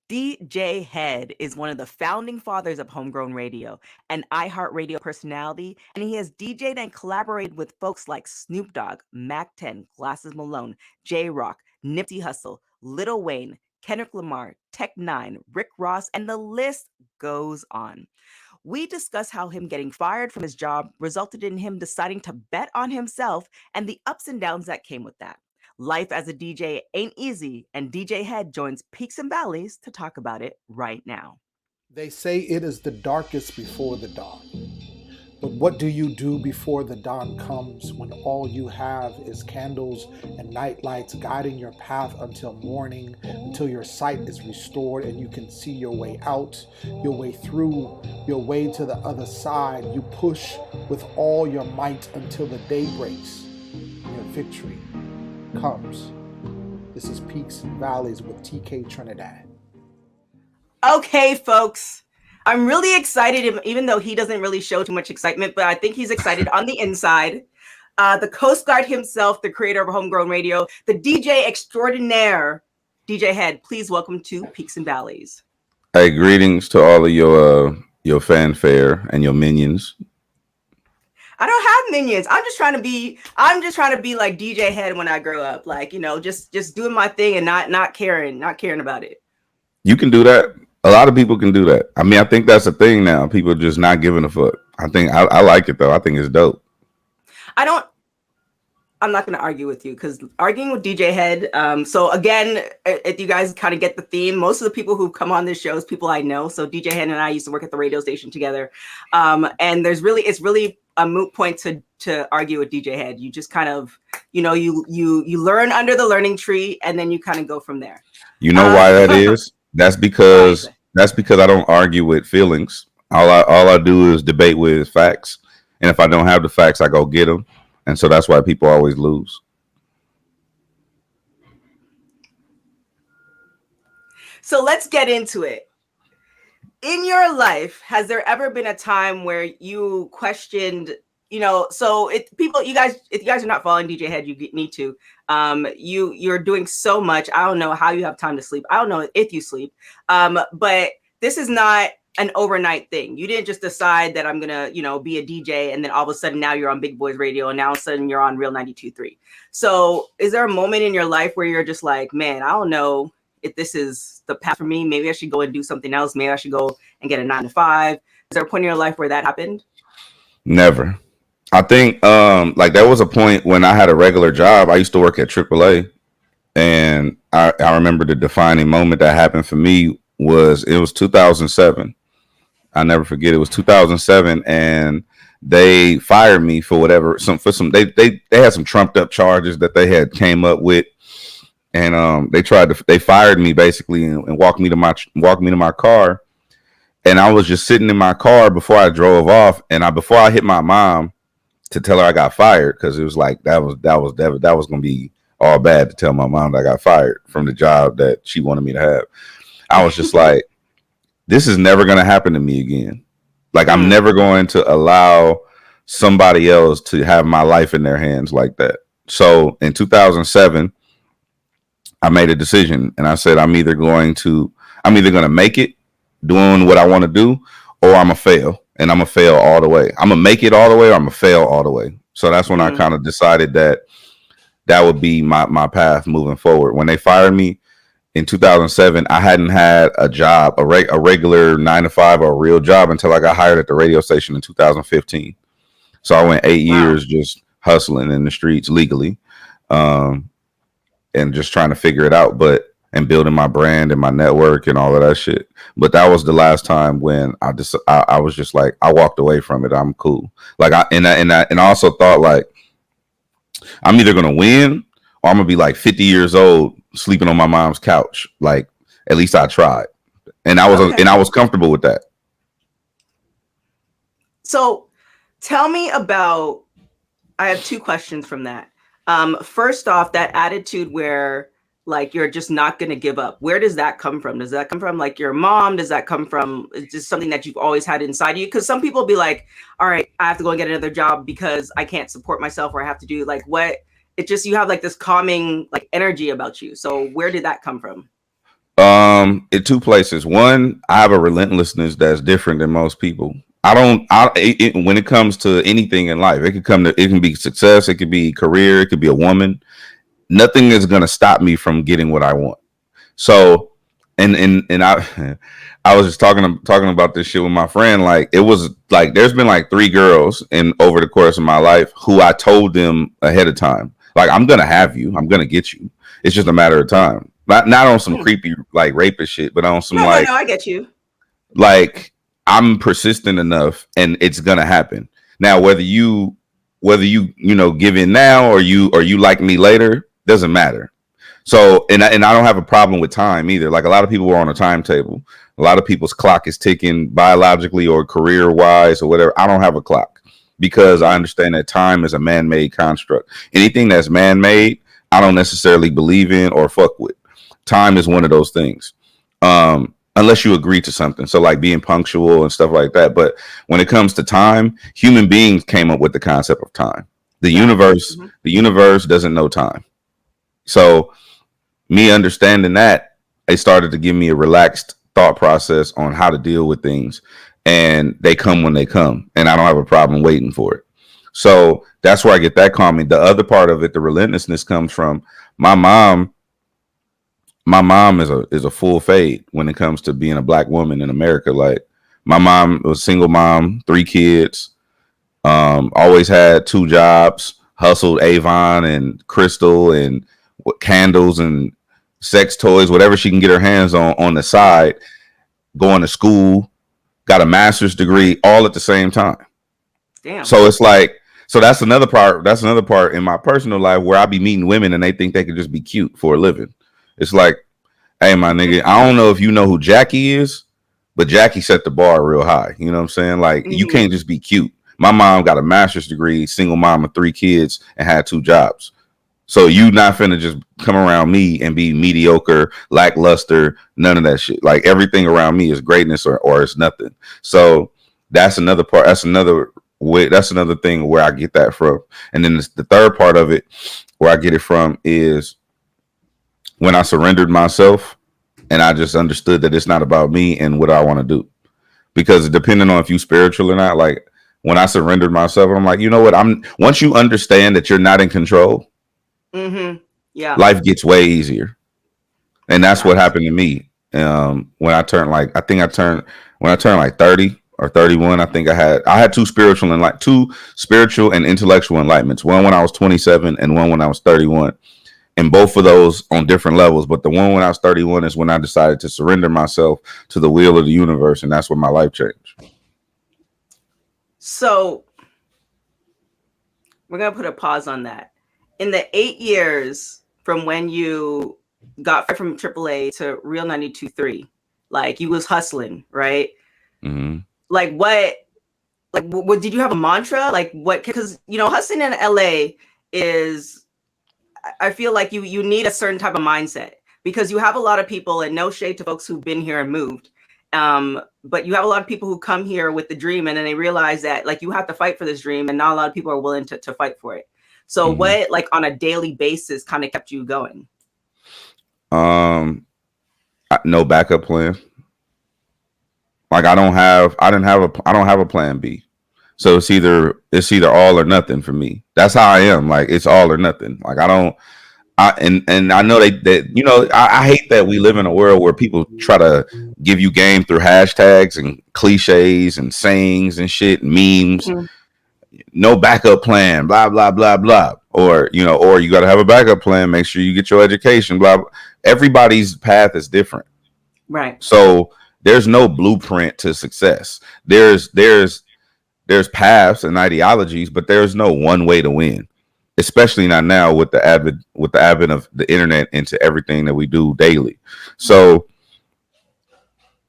DJ Hed is one of the founding fathers of homegrown radio, an iHeart radio personality, and he has DJed and collaborated with folks like Snoop Dogg, Mack 10, Glasses Malone, J Rock, Nipsey Hussle, Lil Wayne, Kendrick Lamar, Tech Nine, Rick Ross, and the list goes on. We discuss how him getting fired from his job resulted in him deciding to bet on himself and the ups and downs that came with that. Life as a DJ ain't easy, and DJ Hed joins Peaks and Valleys to talk about it right now. They say it is the darkest before the dawn. But what do you do before the dawn comes when all you have is candles and night lights guiding your path until morning, until your sight is restored and you can see your way out, your way through, your way to the other side. You push with all your might until the day breaks and your victory comes. This is Peaks and Valleys with TK Trinidad. Okay, folks. I'm really excited, even though he doesn't really show too much excitement, but I think he's excited on the inside. The Coast Guard himself, the creator of Homegrown Radio, the DJ extraordinaire, DJ Hed. Please welcome to Peaks and Valleys. Hey, greetings to all of your fanfare and your minions. I don't have minions. I'm just trying to be like DJ Hed when I grow up, like, you know, just doing my thing and not caring about it. You can do that. A lot of people can do that. I mean, I think that's a thing now. People just not giving a fuck. I think I like it though. I think it's dope. I'm not going to argue with you because arguing with DJ Hed. So again, if you guys kind of get the theme, most of the people who come on this show is people I know. So DJ Hed and I used to work at the radio station together. And it's really a moot point to argue with DJ Hed. You just kind of, you know, you learn under the learning tree and then you kind of go from there. You know why that is? That's because I don't argue with feelings. All I do is debate with facts. And if I don't have the facts, I go get them. And so that's why people always lose. So let's get into it. In your life, has there ever been a time where you questioned, you know, so if you guys are not following DJ Hed, you need to. You're doing so much. I don't know how you have time to sleep. I don't know if you sleep. But this is not an overnight thing. You didn't just decide that I'm gonna, you know, be a DJ and then all of a sudden now you're on Big Boys Radio and now all of a sudden you're on Real 92.3. So is there a moment in your life where you're just like, man, I don't know if this is the path for me? Maybe I should go and do something else. Maybe I should go and get a 9 to 5. Is there a point in your life where that happened? Never. I think like there was a point when I had a regular job. I used to work at AAA, and I remember the defining moment that happened for me was 2007. I never forget. It was 2007, and they fired me for whatever. They had some trumped up charges that they had came up with, and they fired me basically and walked me to my car, and I was just sitting in my car before I drove off, and before I hit my mom to tell her I got fired, because it was like that was gonna be all bad to tell my mom that I got fired from the job that she wanted me to have. I was just like, this is never going to happen to me again. Like, I'm never going to allow somebody else to have my life in their hands like that. So in 2007, I made a decision and I said, I'm either going to make it doing what I want to do, or I'm going to fail, and I'm going to fail all the way. I'm going to make it all the way, or I'm going to fail all the way. So that's when I kind of decided that would be my path moving forward. When they fired me in 2007, I hadn't had a job, a regular 9 to 5 or a real job, until I got hired at the radio station in 2015. So I went 8 years just hustling in the streets legally, and just trying to figure it out, and building my brand and my network and all of that shit. But that was the last time when I was just like, I walked away from it. I'm cool. Like I also thought, like, I'm either gonna win or I'm gonna be like 50 years old sleeping on my mom's couch. Like, at least I tried, and I was comfortable with that. So tell me about, I have 2 questions from that. First off, that attitude where like you're just not going to give up. Where does that come from? Does that come from like your mom? Does that come from just something that you've always had inside you? Because some people be like, all right, I have to go and get another job because I can't support myself, or I have to do like what? It just, you have like this calming like energy about you. So where did that come from? In two places. One, I have a relentlessness that's different than most people. When it comes to anything in life, it can be success, it could be career, it could be a woman. Nothing is going to stop me from getting what I want. So, and I, I was just talking about this shit with my friend. Like, it was like there's been like three girls in over the course of my life who I told them ahead of time, like, I'm gonna have you, I'm gonna get you. It's just a matter of time. Not on some creepy like rapist shit, but on some No, I get you. like I'm persistent enough, and it's gonna happen. Now, whether you give in now or you like me later doesn't matter. So, and I don't have a problem with time either. Like, a lot of people are on a timetable. A lot of people's clock is ticking biologically or career wise or whatever. I don't have a clock because I understand that time is a man-made construct. Anything that's man-made, I don't necessarily believe in or fuck with. Time is one of those things. Unless you agree to something. So like being punctual and stuff like that. But when it comes to time, human beings came up with the concept of time. The universe doesn't know time. So me understanding that, it started to give me a relaxed thought process on how to deal with things, and they come when they come, and I don't have a problem waiting for it. So that's where I get that calming. The other part of it, the relentlessness, comes from my mom. My mom is a full fade when it comes to being a black woman in America. Like, my mom was a single mom, 3 kids, always had 2 jobs, hustled Avon and Crystal and candles and sex toys, whatever she can get her hands on the side, going to school, got a master's degree all at the same time. Damn. So it's like, so that's another part. That's another part in my personal life where I be meeting women and they think they can just be cute for a living. It's like, hey, my nigga, I don't know if you know who Jackie is, but Jackie set the bar real high. You know what I'm saying? Like, you can't just be cute. My mom got a master's degree, single mom of 3 kids, and had 2 jobs. So you not finna just come around me and be mediocre, lackluster, none of that shit. Like, everything around me is greatness or it's nothing. So that's another part. That's another way. That's another thing where I get that from. And then the third part of it, where I get it from, is when I surrendered myself and I just understood that it's not about me and what I want to do. Because depending on if you spiritual or not, like, when I surrendered myself, I'm like, you know what? Once you understand that you're not in control, yeah, life gets way easier. And that's what happened to me. When I turned like 30 or 31, I think I had two spiritual and intellectual enlightenments. One when I was 27 and one when I was 31. And both of those on different levels. But the one when I was 31 is when I decided to surrender myself to the will of the universe. And that's when my life changed. So we're going to put a pause on that. In the 8 years from when you got fired from AAA to Real 92.3, like, you was hustling, right? Mm-hmm. Like, what did you have a mantra? Like, what, because, hustling in LA is, I feel like you need a certain type of mindset, because you have a lot of people, and no shade to folks who've been here and moved. But you have a lot of people who come here with the dream, and then they realize that, like, you have to fight for this dream, and not a lot of people are willing to fight for it. So what, like, on a daily basis kind of kept you going? No backup plan. Like, I don't have a plan B. So it's either all or nothing for me. That's how I am. Like, it's all or nothing. Like, and I know that I hate that we live in a world where people try to give you game through hashtags and cliches and sayings and shit, and memes. No backup plan, blah blah blah blah, or you got to have a backup plan. Make sure you get your education, blah, blah. Everybody's path is different, right? So there's no blueprint to success. There's paths and ideologies, but there's no one way to win. Especially not now with the advent of the internet into everything that we do daily. So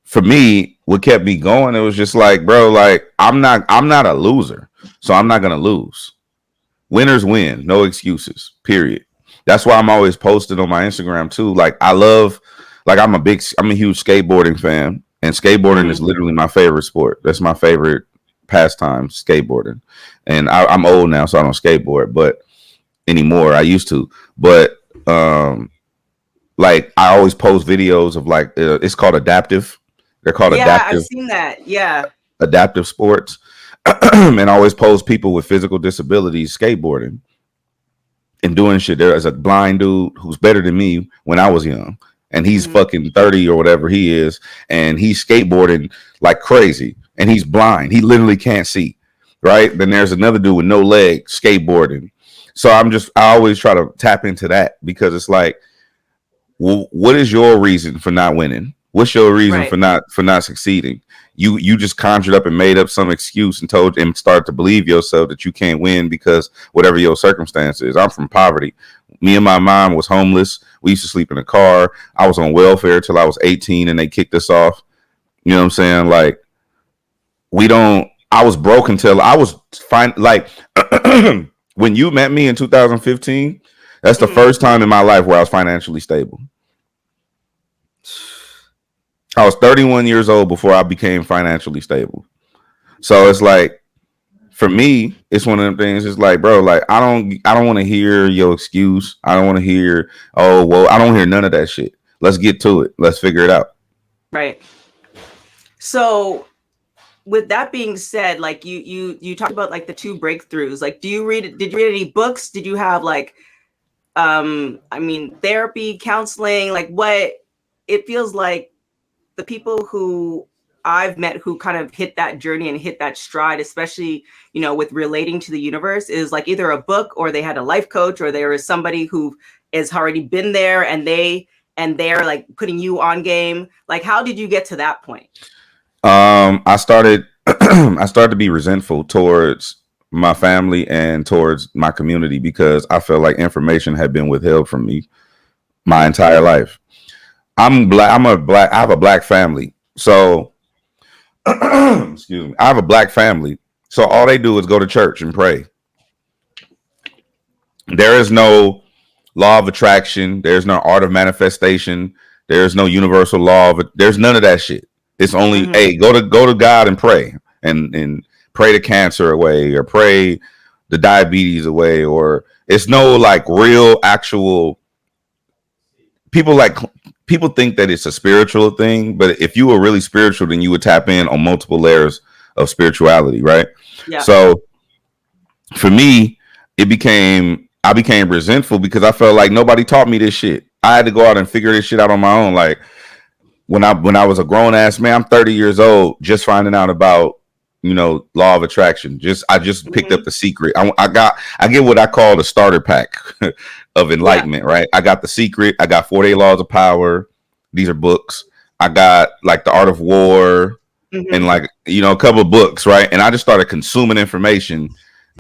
for me, what kept me going, it was just like, bro, like, I'm not a loser, so I'm not gonna lose. Winners win, no excuses, period. That's why I'm always posted on my Instagram too. Like, I'm a huge skateboarding fan, and skateboarding is literally my favorite sport. That's my favorite pastime, skateboarding. And I'm old now, so I don't skateboard, but anymore. I used to, but like I always post videos of like it's called adaptive. They're called Yeah, I've seen that. Yeah. adaptive sports, and I always post people with physical disabilities skateboarding and doing shit. There is a blind dude who's better than me when I was young, and he's fucking 30 or whatever he is, and he's skateboarding like crazy, and he's blind. He literally can't see. Right? Then there's another dude with no legs skateboarding. So I always try to tap into that because it's like, well, what is your reason for not winning? What's your reason Right. for not succeeding? You just conjured up and made up some excuse and started to believe yourself that you can't win because whatever your circumstance is. I'm from poverty. Me and my mom was homeless. We used to sleep in a car. I was on welfare till I was 18 and they kicked us off. You know what I'm saying? Like I was broke until I was fine. Like when you met me in 2015, that's the first time in my life where I was financially stable. I was 31 years old before I became financially stable. So it's like, for me, it's one of them things. It's like, bro, like I don't want to hear your excuse. I don't want to hear, oh, well, I don't hear none of that shit. Let's get to it. Let's figure it out. Right. So with that being said, like you talked about like the two breakthroughs. Like, did you read any books? Did you have like therapy, counseling? Like, what it feels like the people who I've met who kind of hit that journey and hit that stride, especially, with relating to the universe, is like either a book or they had a life coach or there is somebody who has already been there and they're like putting you on game. Like, how did you get to that point? I started I started to be resentful towards my family and towards my community because I felt like information had been withheld from me my entire life. I'm black. I have a black family. So excuse me. I have a black family. So all they do is go to church and pray. There is no law of attraction. There's no art of manifestation. There's no universal law of it. There's none of that shit. It's only, hey, go to God and pray and pray the cancer away or pray the diabetes away, or it's no like real actual people think that it's a spiritual thing, but if you were really spiritual, then you would tap in on multiple layers of spirituality, right? Yeah. So for me, I became resentful because I felt like nobody taught me this shit. I had to go out and figure this shit out on my own. Like when I was a grown ass man, I'm 30 years old, just finding out about law of attraction. I just picked up The Secret. I get what I call the starter pack of enlightenment, right? I got The Secret. I got 48 Laws of Power. These are books. I got like The Art of War and like a couple of books, right? And I just started consuming information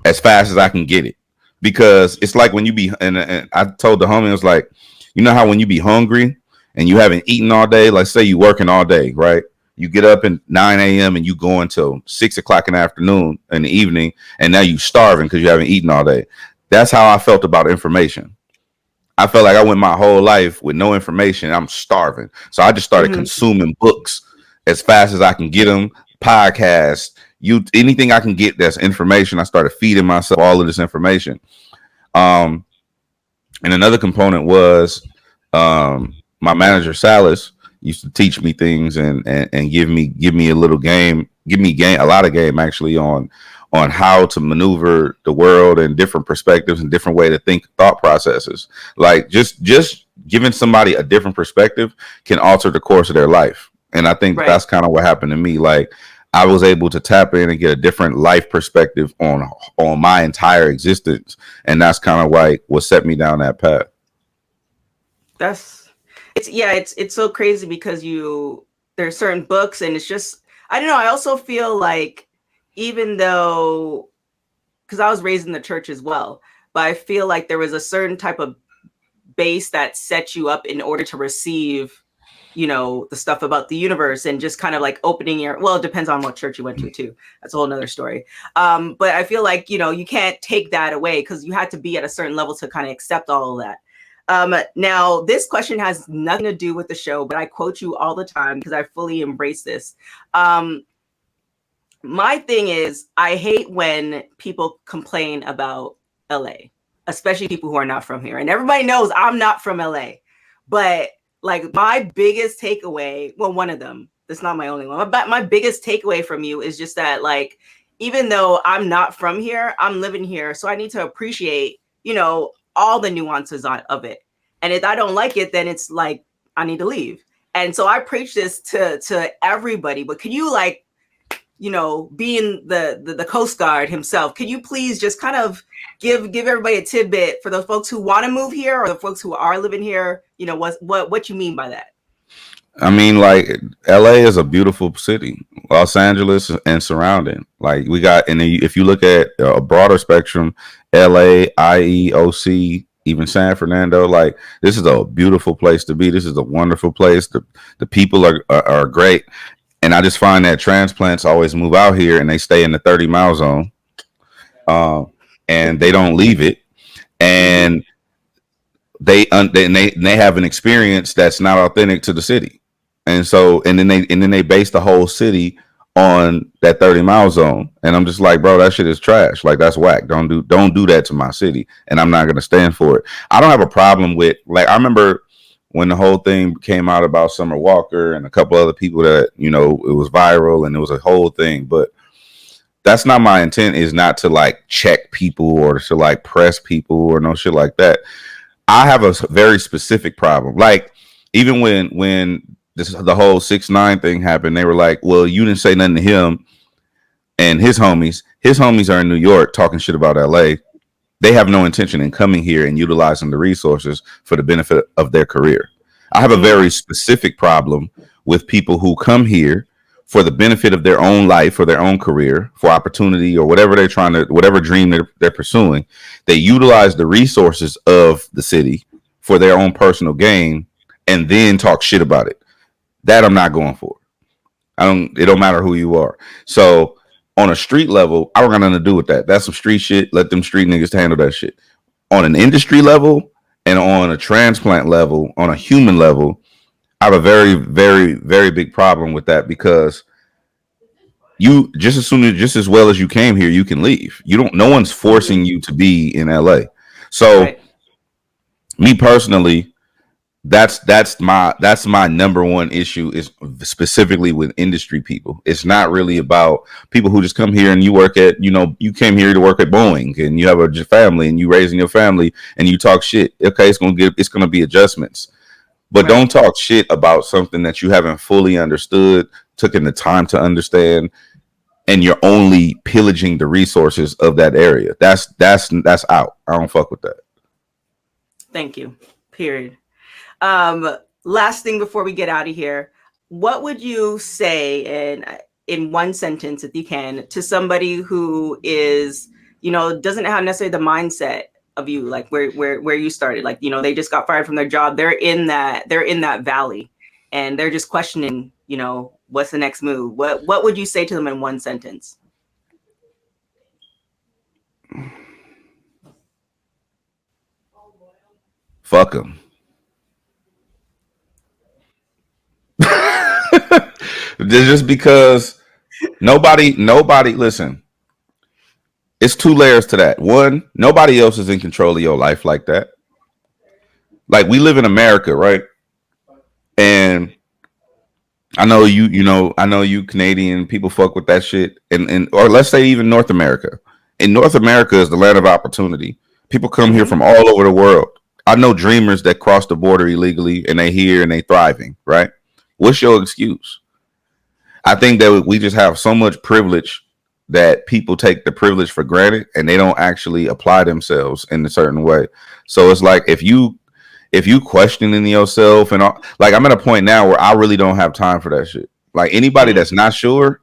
as fast as I can get it, because it's like when you be and I told the homie, I was like, how when you be hungry and you haven't eaten all day, like say you working all day, right? You get up at 9 a.m. and you go until 6 o'clock in the afternoon in the evening, and now you starving because you haven't eaten all day. That's how I felt about information. I felt like I went my whole life with no information. I'm starving. So I just started consuming books as fast as I can get them, podcasts, anything I can get that's information. I started feeding myself all of this information. And another component was my manager, Salas, used to teach me things and give me a little game, a lot of game actually on how to maneuver the world and different perspectives and different way to think, thought processes. Like just giving somebody a different perspective can alter the course of their life. And I think that's kind of what happened to me. Like I was able to tap in and get a different life perspective on my entire existence. And that's kind of like what set me down that path. It's so crazy because there's certain books and it's just, I don't know. I also feel like even though, because I was raised in the church as well, but I feel like there was a certain type of base that sets you up in order to receive, the stuff about the universe and just kind of like opening it depends on what church you went to too. That's a whole nother story. But I feel like, you can't take that away because you had to be at a certain level to kind of accept all of that. Now, this question has nothing to do with the show, but I quote you all the time because I fully embrace this. My thing is, I hate when people complain about LA, especially people who are not from here. And everybody knows I'm not from LA. But like my biggest takeaway, well, one of them, that's not my only one, but my biggest takeaway from you is just that, like, even though I'm not from here, I'm living here. So I need to appreciate, you know, all the nuances of it. And if I don't like it, then it's like, I need to leave. And so I preach this to everybody, but can you, like, you know, being the Coast Guard himself, can you please just kind of give everybody a tidbit for those folks who want to move here or the folks who are living here, you know, what you mean by that? I mean, like, LA is a beautiful city, Los Angeles and surrounding. Like, we got, and if you look at a broader spectrum, LA, IE, even San Fernando, like, this is a beautiful place to be. This is a wonderful place. The people are great. And I just find that transplants always move out here and they stay in the 30-mile zone, and they don't leave it. And they have an experience that's not authentic to the city. And so, and then they base the whole city on that 30-mile zone. And I'm just like, bro, that shit is trash. Like, that's whack. Don't do that to my city. And I'm not going to stand for it. I don't have a problem with, like, I remember when the whole thing came out about Summer Walker and a couple other people that, you know, it was viral and it was a whole thing, but that's not my intent, is not to like check people or to like press people or no shit like that. I have a very specific problem. Like, even when the whole 6ix9ine thing happened, they were like, well, you didn't say nothing to him and his homies are in New York talking shit about LA. They have no intention in coming here and utilizing the resources for the benefit of their career. I have a very specific problem with people who come here for the benefit of their own life or their own career, for opportunity or whatever they're trying to, whatever dream they're pursuing. They utilize the resources of the city for their own personal gain and then talk shit about it. That I'm not going for. It don't matter who you are. So on a street level, I don't got nothing to do with that. That's some street shit. Let them street niggas handle that shit. On an industry level and on a transplant level, on a human level, I have a very, very, very big problem with that, because you just as well as you came here, you can leave. No one's forcing you to be in LA. So right. Me personally, that's my number one issue, is specifically with industry people. It's not really about people who just come here and you work at, you know, you came here to work at Boeing and you have a family and you raising your family and you talk shit. Okay, it's gonna be adjustments, but right. Don't talk shit about something that you haven't fully understood, taken the time to understand, and you're only pillaging the resources of that area. That's out. I don't fuck with that. Thank you. Period. Last thing before we get out of here, what would you say in one sentence, if you can, to somebody who is, you know, doesn't have necessarily the mindset of you, like where you started, like, you know, they just got fired from their job. They're in that valley and they're just questioning, you know, what's the next move? What would you say to them in one sentence? Fuck them. Just because nobody listen, it's two layers to that. One, nobody else is in control of your life like that. Like, we live in America, right? And I know you Canadian people fuck with that shit, and or let's say even North America. And North America is the land of opportunity. People come here from all over the world. I know dreamers that cross the border illegally and they here and they thriving, right? What's your excuse? I think that we just have so much privilege that people take the privilege for granted and they don't actually apply themselves in a certain way. So it's like, if you questioning yourself and all, like, I'm at a point now where I really don't have time for that shit. Like, anybody that's not sure,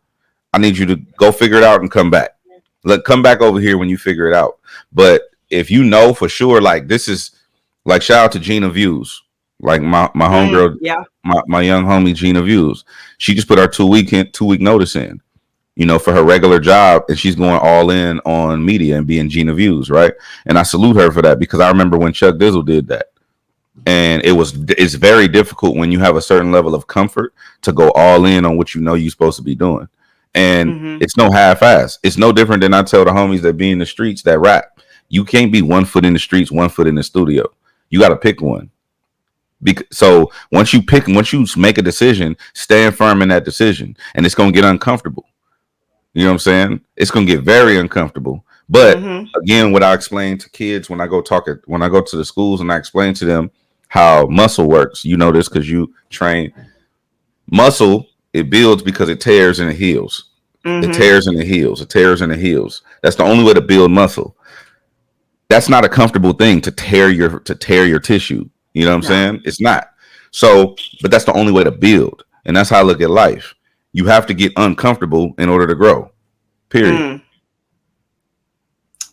I need you to go figure it out and come back. Come back over here when you figure it out. But if you know for sure, like, this is like, shout out to Gina Views. Like my homegirl, my young homie Gina Views. She just put our 2 week notice in, you know, for her regular job, and she's going all in on media and being Gina Views, right? And I salute her for that, because I remember when Chuck Dizzle did that, and it's very difficult when you have a certain level of comfort to go all in on what you know you're supposed to be doing, and it's no half-ass. It's no different than I tell the homies that be in the streets that rap. You can't be 1 foot in the streets, 1 foot in the studio. You got to pick one. So once you make a decision, stand firm in that decision, and it's gonna get uncomfortable. You know what I'm saying? It's gonna get very uncomfortable. But again, what I explain to kids when I go to the schools and I explain to them how muscle works. You know this because you train muscle. It builds because it tears and it heals. It tears and it heals. It tears and it heals. That's the only way to build muscle. That's not a comfortable thing to tear your tissue. You know what I'm saying? It's not. So, but that's the only way to build. And that's how I look at life. You have to get uncomfortable in order to grow. Period.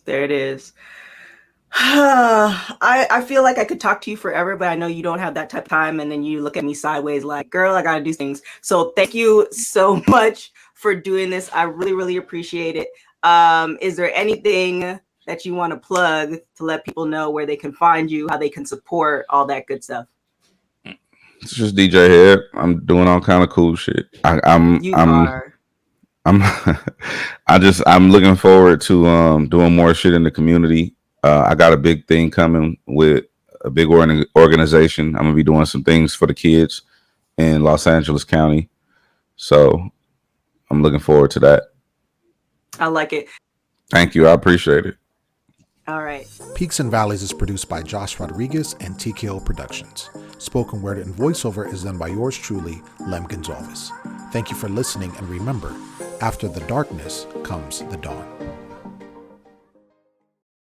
There it is. I feel like I could talk to you forever, but I know you don't have that type of time. And then you look at me sideways like, girl, I got to do things. So thank you so much for doing this. I really, really appreciate it. Is there anything that you want to plug to let people know where they can find you, how they can support, all that good stuff? It's just DJ Hed. I'm doing all kind of cool shit. I'm looking forward to doing more shit in the community. I got a big thing coming with a big organization. I'm gonna be doing some things for the kids in Los Angeles County. So I'm looking forward to that. I like it. Thank you. I appreciate it. All right. Peaks and Valleys is produced by Josh Rodriguez and TKO Productions. Spoken word and voiceover is done by yours truly, Lem Gonzalez. Thank you for listening, and remember, after the darkness comes the dawn.